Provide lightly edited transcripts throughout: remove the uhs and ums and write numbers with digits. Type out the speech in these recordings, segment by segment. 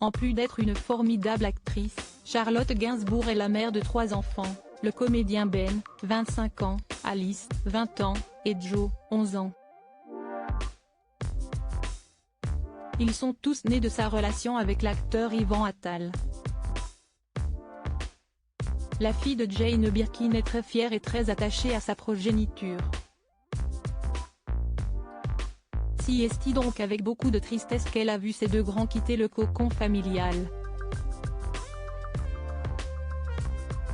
En plus d'être une formidable actrice, Charlotte Gainsbourg est la mère de 3 enfants, le comédien Ben, 25 ans, Alice, 20 ans, et Joe, 11 ans. Ils sont tous nés de sa relation avec l'acteur Yvan Attal. La fille de Jane Birkin est très fière et très attachée à sa progéniture. Si est donc avec beaucoup de tristesse qu'elle a vu ses 2 grands quitter le cocon familial.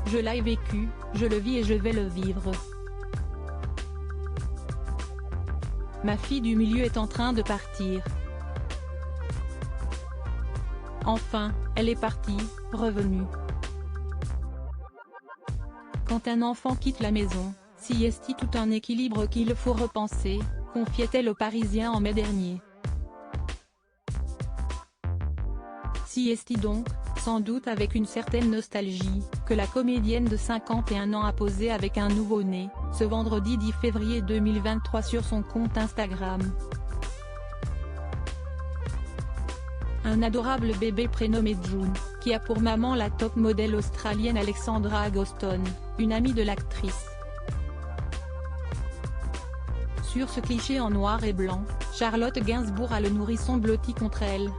Je l'ai vécu, je le vis et je vais le vivre. Ma fille du milieu est en train de partir. Enfin, elle est partie, revenue. Quand un enfant quitte la maison, si est tout un équilibre qu'il faut repenser, confiait-elle aux Parisiens en mai dernier. Si est donc, sans doute avec une certaine nostalgie, que la comédienne de 51 ans a posé avec un nouveau-né, ce vendredi 10 février 2023 sur son compte Instagram. Un adorable bébé prénommé June, qui a pour maman la top modèle australienne Alexandra Agoston, une amie de l'actrice. Sur ce cliché en noir et blanc, Charlotte Gainsbourg a le nourrisson blotti contre elle.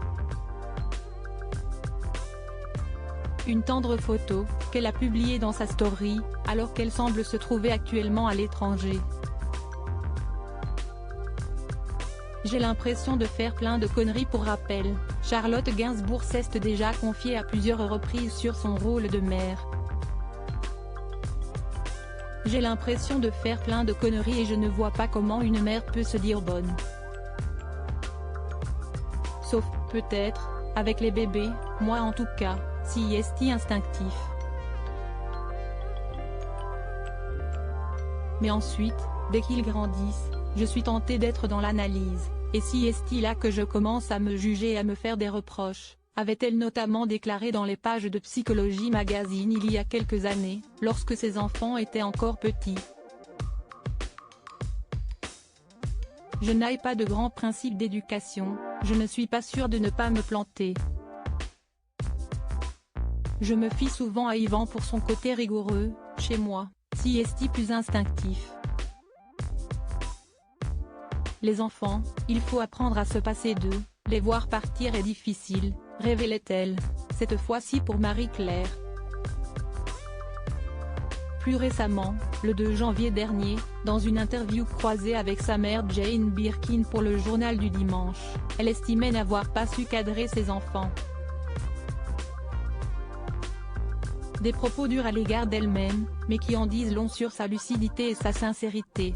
Une tendre photo, qu'elle a publiée dans sa story, alors qu'elle semble se trouver actuellement à l'étranger. J'ai l'impression de faire plein de conneries. Pour rappel, Charlotte Gainsbourg s'est déjà confiée à plusieurs reprises sur son rôle de mère. J'ai l'impression de faire plein de conneries et je ne vois pas comment une mère peut se dire bonne. Sauf, peut-être, avec les bébés, moi en tout cas, si est instinctif. Mais ensuite, dès qu'ils grandissent, je suis tentée d'être dans l'analyse, et si est là que je commence à me juger et à me faire des reproches, avait-elle notamment déclaré dans les pages de Psychologie Magazine il y a quelques années, lorsque ses enfants étaient encore petits. Je n'ai pas de grands principes d'éducation, je ne suis pas sûre de ne pas me planter. Je me fie souvent à Yvan pour son côté rigoureux, chez moi, si est plus instinctif. Les enfants, il faut apprendre à se passer d'eux, les voir partir est difficile, révélait-elle, cette fois-ci pour Marie-Claire. Plus récemment, le 2 janvier dernier, dans une interview croisée avec sa mère Jane Birkin pour le journal du dimanche, elle estimait n'avoir pas su cadrer ses enfants. Des propos durs à l'égard d'elle-même, mais qui en disent long sur sa lucidité et sa sincérité.